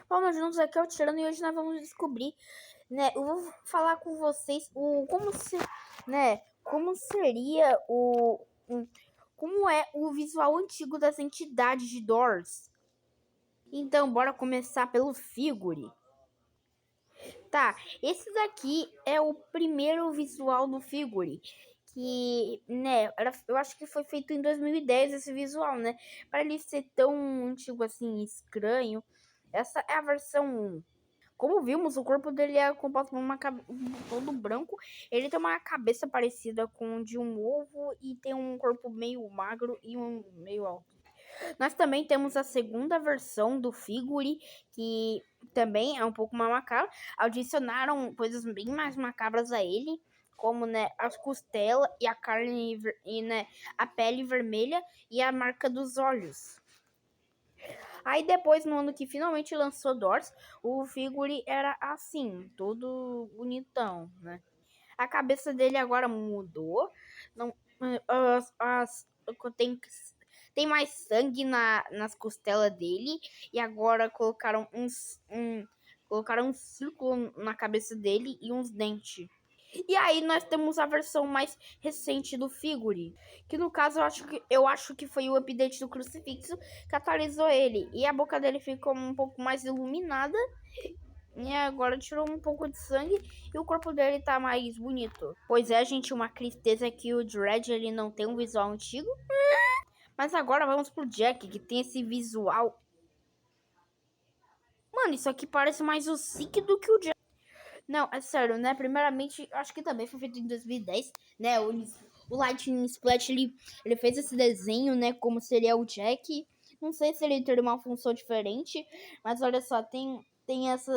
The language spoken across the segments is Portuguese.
Vamos juntos, aqui é o Tirano e hoje nós vamos descobrir, né? Eu vou falar com vocês como seria como é o visual antigo das entidades de Doors. Então, bora começar pelo Figure. Tá, esse daqui é o primeiro visual do Figure. Que, né, eu acho que foi feito em 2010 esse visual, né? Para ele ser tão antigo assim, estranho. Essa é a versão 1. Como vimos, o corpo dele é composto por todo branco. Ele tem uma cabeça parecida com a de um ovo e tem um corpo meio magro e um meio alto. Nós também temos a segunda versão do Figure, que também é um pouco mais macabra. Adicionaram coisas bem mais macabras a ele, como, né, as costelas e a carne e, né, a pele vermelha e a marca dos olhos. Aí depois, no ano que finalmente lançou Doors, o Figure era assim, todo bonitão, né? A cabeça dele agora mudou, não, tem mais sangue nas costelas dele e agora colocaram um círculo na cabeça dele e uns dentes. E aí nós temos a versão mais recente do Figure, que no caso eu acho que foi o update do crucifixo que atualizou ele. E a boca dele ficou um pouco mais iluminada. E agora tirou um pouco de sangue e o corpo dele tá mais bonito. Pois é, gente, uma tristeza que o Dredd ele não tem um visual antigo. Mas agora vamos pro Jack, que tem esse visual. Mano, isso aqui parece mais o Sick do que o Jack. Não, é sério, né? Primeiramente, acho que também foi feito em 2010, né? O Lightning Splat, ele fez esse desenho, né? Como seria o Jack. Não sei se ele teria uma função diferente, mas olha só, tem essa...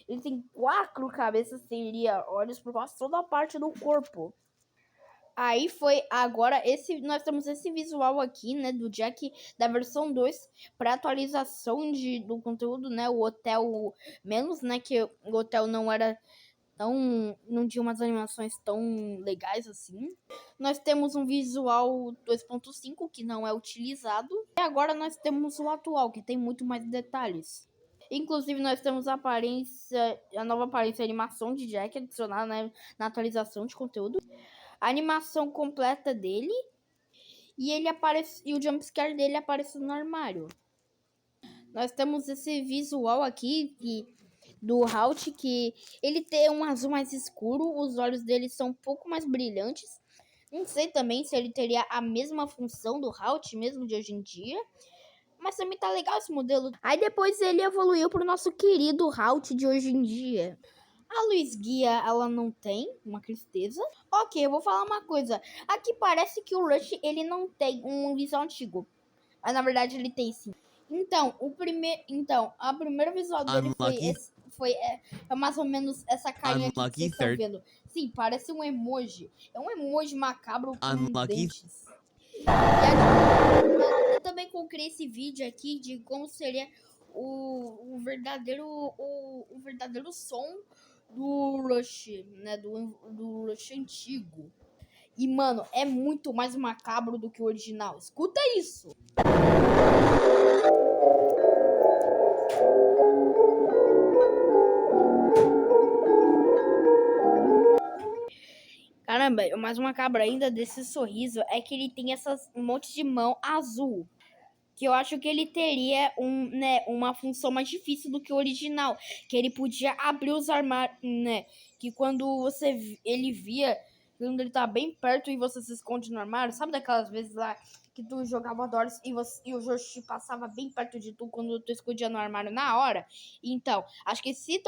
Ele tem 4 cabeças, teria olhos por quase toda a parte do corpo. Aí foi agora nós temos esse visual aqui, né, do Jack da versão 2 para atualização do conteúdo, né? O hotel menos, né, que o hotel não tinha umas animações tão legais assim. Nós temos um visual 2.5 que não é utilizado. E agora nós temos o atual, que tem muito mais detalhes. Inclusive, nós temos a nova aparência e animação de Jack adicionada, né, na atualização de conteúdo. A animação completa dele. E o jumpscare dele aparece no armário. Nós temos esse visual aqui do Halt, que ele tem um azul mais escuro. Os olhos dele são um pouco mais brilhantes. Não sei também se ele teria a mesma função do Halt mesmo de hoje em dia. Mas também tá legal esse modelo. Aí depois ele evoluiu pro nosso querido Halt de hoje em dia. A Luz Guia, ela não tem, uma tristeza. Ok, eu vou falar uma coisa. Aqui parece que o Rush, ele não tem um visual antigo. Mas na verdade ele tem sim. Então, a primeira visual dele é mais ou menos essa carinha aqui que vocês estão vendo. Sim, parece um emoji. É um emoji macabro com dentes. Eu também coloquei esse vídeo aqui de como seria o verdadeiro som do Rush, né? Do Rush antigo. E, mano, é muito mais macabro do que o original. Escuta isso! Caramba, o mais macabro ainda desse sorriso é que ele tem essas um monte de mão azul. Que eu acho que ele teria uma função mais difícil do que o original. Que ele podia abrir os armários, né? Que quando ele via, quando ele tá bem perto e você se esconde no armário, sabe daquelas vezes lá que tu jogava Doors e o Josh passava bem perto de tu quando tu escondia no armário na hora? Então, acho que se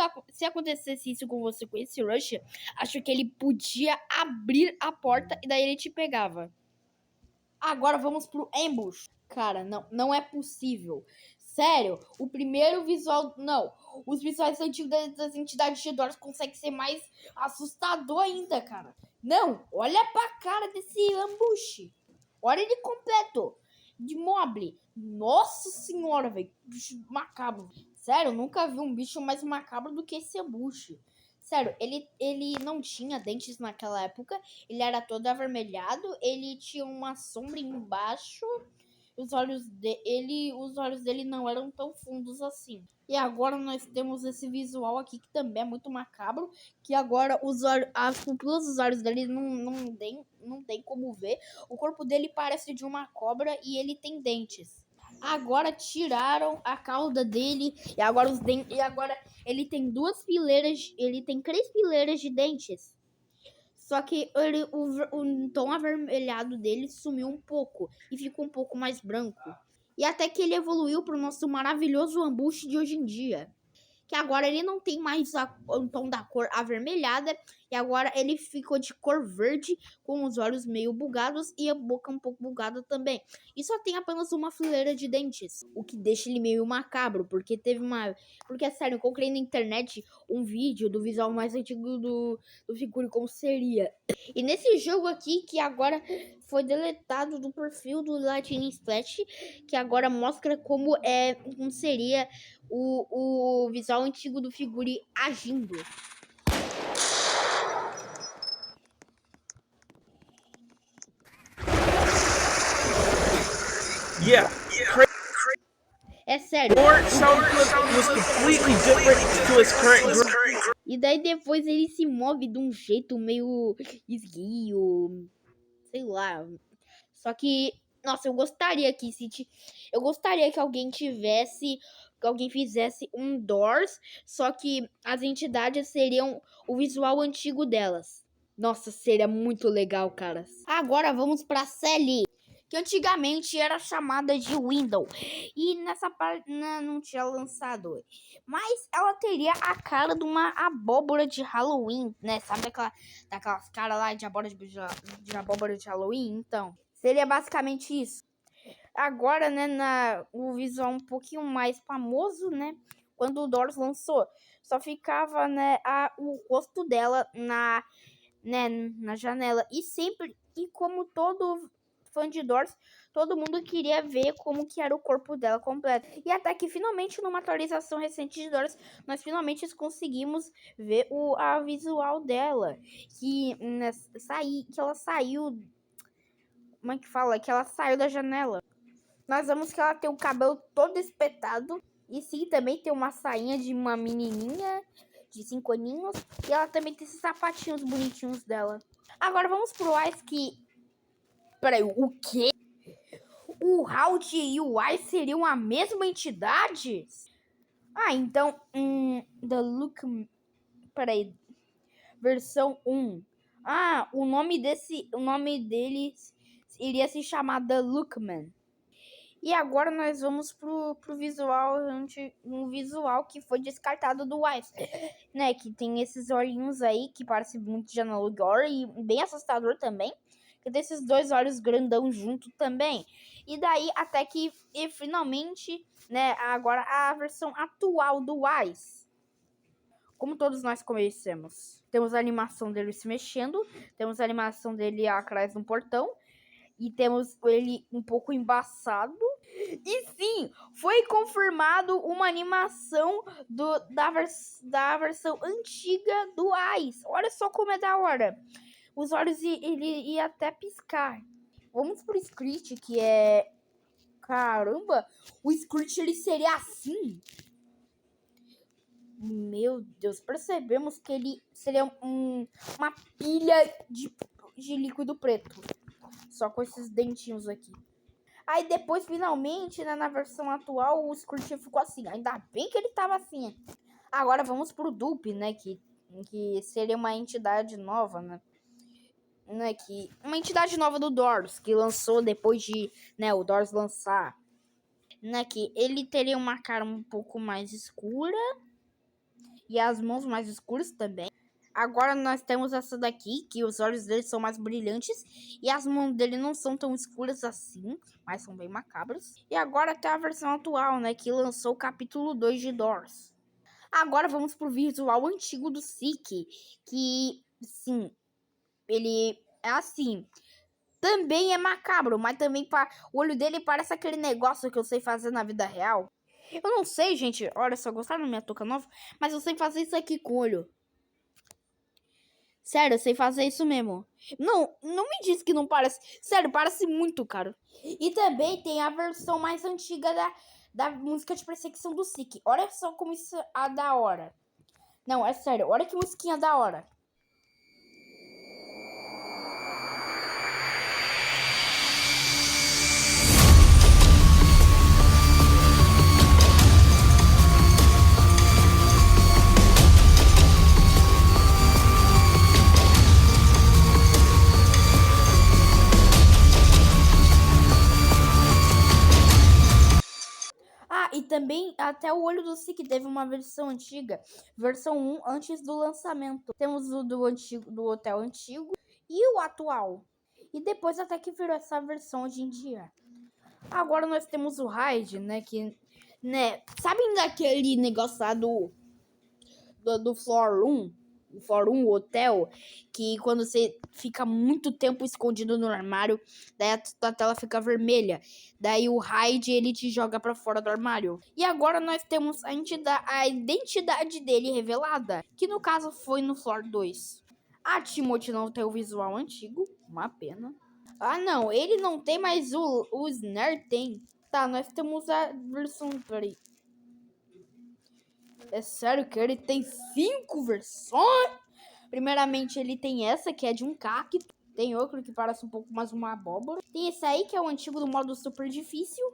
acontecesse isso com você, com esse Rush, acho que ele podia abrir a porta e daí ele te pegava. Agora vamos pro Ambush. Cara, não é possível. Sério, o primeiro visual... Não, os visuais antigos das entidades de Doors conseguem ser mais assustador ainda, cara. Não, olha pra cara desse Ambush. Olha ele completo. De mobile. Nossa senhora, velho. Bicho macabro. Sério, eu nunca vi um bicho mais macabro do que esse Ambush. Sério, ele não tinha dentes naquela época. Ele era todo avermelhado. Ele tinha uma sombra embaixo. os olhos dele não eram tão fundos assim. E agora nós temos esse visual aqui que também é muito macabro, que agora as pupilas dos olhos dele não tem como ver. O corpo dele parece de uma cobra e ele tem dentes. Agora tiraram a cauda dele e agora ele tem ele tem 3 fileiras de dentes. Só que o tom avermelhado dele sumiu um pouco e ficou um pouco mais branco. E até que ele evoluiu para o nosso maravilhoso ambush de hoje em dia. Que agora ele não tem mais o tom da cor avermelhada. E agora ele ficou de cor verde, com os olhos meio bugados e a boca um pouco bugada também. E só tem apenas uma fileira de dentes, o que deixa ele meio macabro, porque Porque, sério, eu coloquei na internet um vídeo do visual mais antigo do Figure como seria. E nesse jogo aqui, que agora foi deletado do perfil do Lightning Splash, que agora mostra como seria o visual antigo do Figure agindo. Yeah. É sério. Was completely different to his current group. E daí depois ele se move de um jeito meio esguio, sei lá. Só que, nossa, eu gostaria que alguém fizesse um Doors, só que as entidades seriam o visual antigo delas. Nossa, seria muito legal, caras. Agora vamos pra Sally, que antigamente era chamada de Window. E nessa parte não tinha lançado. Mas ela teria a cara de uma abóbora de Halloween, né? Sabe daquelas caras lá de abóbora de Halloween? Então, seria basicamente isso. Agora, né, o visual um pouquinho mais famoso, né? Quando o Doors lançou, só ficava, né, o rosto dela na janela. E como todo fã de Doors, todo mundo queria ver como que era o corpo dela completo. E até que finalmente, numa atualização recente de Doors, nós finalmente conseguimos ver a visual dela. Que ela saiu. Como é que fala? Que ela saiu da janela. Nós vemos que ela tem o cabelo todo espetado. E sim, também tem uma sainha de uma menininha de 5 aninhos. E ela também tem esses sapatinhos bonitinhos dela. Agora vamos pro Ice que... Peraí, o quê? O Halt e o Ice seriam a mesma entidade? Então... The Look... Peraí. Versão 1. O nome deles iria se chamar The Lookman. E agora nós vamos pro visual, um visual que foi descartado do Ice, né? Que tem esses olhinhos aí que parece muito de Analogor e bem assustador também. Que tem esses 2 olhos grandão junto também. E daí até que finalmente, né? Agora a versão atual do Ice. Como todos nós conhecemos. Temos a animação dele se mexendo, temos a animação dele atrás do portão. E temos ele um pouco embaçado. E sim, foi confirmado uma animação da versão antiga do Ice. Olha só como é da hora. Os olhos ele ia até piscar. Vamos pro Screech, que é... Caramba, o Screech ele seria assim. Meu Deus, percebemos que ele seria uma pilha de líquido preto. Só com esses dentinhos aqui. Aí depois, finalmente, né, na versão atual, o Screech ficou assim. Ainda bem que ele tava assim. Agora vamos pro Dupe, né? Que seria uma entidade nova, né? Uma entidade nova do Doors, que lançou depois de, né, o Doors lançar. Né, que ele teria uma cara um pouco mais escura. E as mãos mais escuras também. Agora nós temos essa daqui, que os olhos dele são mais brilhantes. E as mãos dele não são tão escuras assim, mas são bem macabras. E agora tem a versão atual, né, que lançou o capítulo 2 de Doors. Agora vamos pro visual antigo do Sick, que, sim, ele é assim. Também é macabro, mas também o olho dele parece aquele negócio que eu sei fazer na vida real. Eu não sei, gente, olha só, gostaram da minha touca nova? Mas eu sei fazer isso aqui com o olho. Sério, eu sei fazer isso mesmo. Não, não me diz que não parece. Sério, parece muito, cara. E também tem a versão mais antiga da música de perseguição do Sick. Olha só como isso é da hora. Não, é sério, olha que musiquinha da hora. Ah, e também até o Olho do Sick teve uma versão antiga, versão 1 antes do lançamento. Temos o do antigo, do hotel antigo e o atual. E depois até que virou essa versão hoje em dia. Agora nós temos o Raid, né, que, né, sabem daquele negócio lá do Floor 1? O Floor 1, o hotel, que quando você fica muito tempo escondido no armário, daí a tela fica vermelha. Daí o Raid, ele te joga pra fora do armário. E agora nós temos a identidade dele revelada, que no caso foi no Floor 2. A Timothy não tem o visual antigo, uma pena. Ah, não, ele não tem, mas o Snare tem. Tá, nós temos a versão... Peraí. É sério que ele tem 5 versões? Primeiramente, ele tem essa, que é de um cacto. Tem outro que parece um pouco mais uma abóbora. Tem esse aí, que é o antigo do modo super difícil.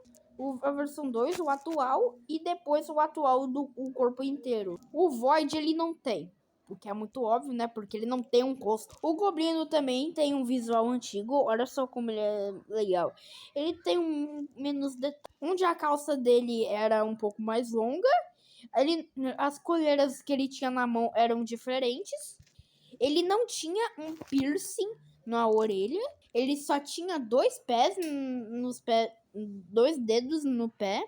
A versão 2, o atual. E depois o atual do o corpo inteiro. O Void, ele não tem. O que é muito óbvio, né? Porque ele não tem um rosto. O Goblino também tem um visual antigo. Olha só como ele é legal. Ele tem menos detalhes. Onde a calça dele era um pouco mais longa. As coleiras que ele tinha na mão eram diferentes. Ele não tinha um piercing na orelha. Ele só tinha 2 pés nos pés, 2 dedos no pé.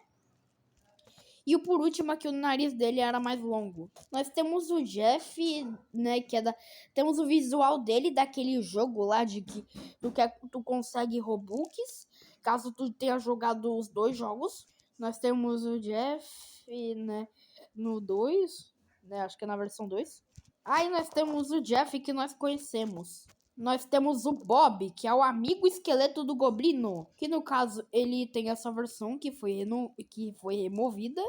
E por último aqui o nariz dele era mais longo. Nós temos o Jeff, né, temos o visual dele daquele jogo lá de que tu consegue Robux, caso tu tenha jogado os 2 jogos. Nós temos o Jeff, né, no 2, né, acho que é na versão 2. Aí nós temos o Jeff que nós conhecemos. Nós temos o Bob, que é o amigo esqueleto do Goblino. Que no caso, ele tem essa versão que foi removida.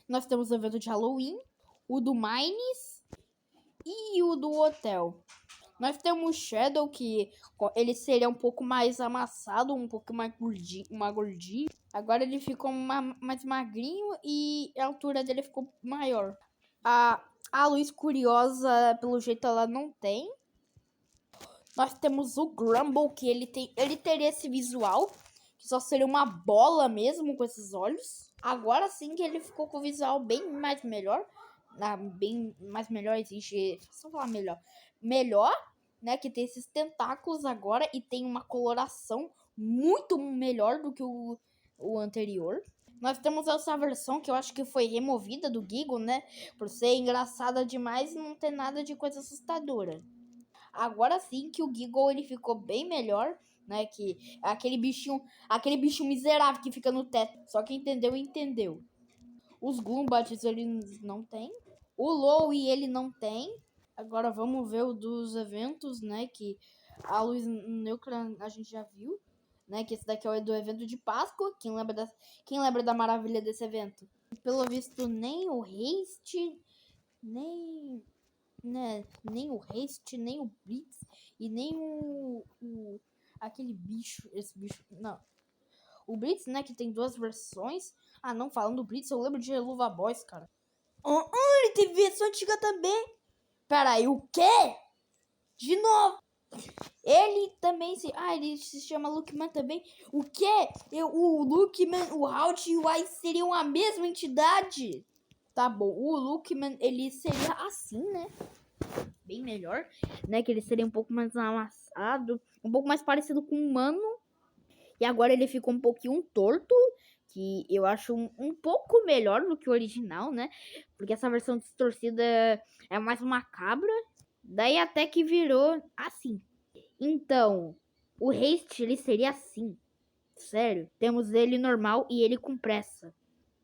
Nós temos o evento de Halloween, o do Mines e o do Hotel. Nós temos o Shadow, que ele seria um pouco mais amassado, um pouco mais gordinho. Agora ele ficou mais magrinho e a altura dele ficou maior. A Luz Curiosa, pelo jeito, ela não tem. Nós temos o Grumble, que ele teria esse visual, que só seria uma bola mesmo com esses olhos. Agora sim que ele ficou com o visual bem mais melhor. Bem mais melhor existe. Só falar melhor. Melhor, né? Que tem esses tentáculos agora e tem uma coloração muito melhor do que o anterior. Nós temos essa versão que eu acho que foi removida do Giggle, né? Por ser engraçada demais e não ter nada de coisa assustadora. Agora sim que o Giggle ele ficou bem melhor, né? Que aquele bicho miserável que fica no teto. Só quem entendeu, entendeu. Os Gloombats ele não tem. O Lowy ele não tem. Agora vamos ver o dos eventos, né? Que a Luz Neutra a gente já viu, né? Que esse daqui é o do evento de Páscoa. Quem lembra da maravilha desse evento? Pelo visto, nem o Haste, nem o Haste, nem o Blitz e nem aquele bicho, esse bicho, não. O Blitz, né, que tem 2 versões. Ah, não, falando do Blitz, eu lembro de Luva Boys, cara. Ele tem versão antiga também. Peraí, o quê? De novo. Ele também ele se chama Lookman também. O quê? O Lookman, o Halt e o Ice seriam a mesma entidade? Tá bom, o Lookman, ele seria assim, né? Bem melhor, né? Que ele seria um pouco mais amassado, um pouco mais parecido com um humano. E agora ele ficou um pouquinho torto, que eu acho um pouco melhor do que o original, né? Porque essa versão distorcida é mais macabra. Daí até que virou assim. Então, o Haste, ele seria assim. Sério. Temos ele normal e ele com pressa.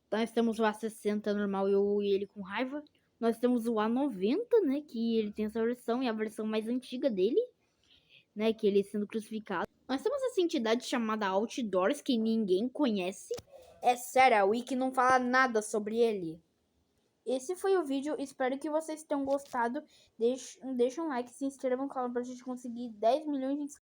Então nós temos o A60 normal e ele com raiva. Nós temos o A90, né? Que ele tem essa versão e a versão mais antiga dele, né? Que ele sendo crucificado. Nós temos essa entidade chamada Outdoors que ninguém conhece. É sério, a Wiki não fala nada sobre ele. Esse foi o vídeo, espero que vocês tenham gostado. Deixa um like, se inscrevam no canal pra gente conseguir 10 milhões de inscritos.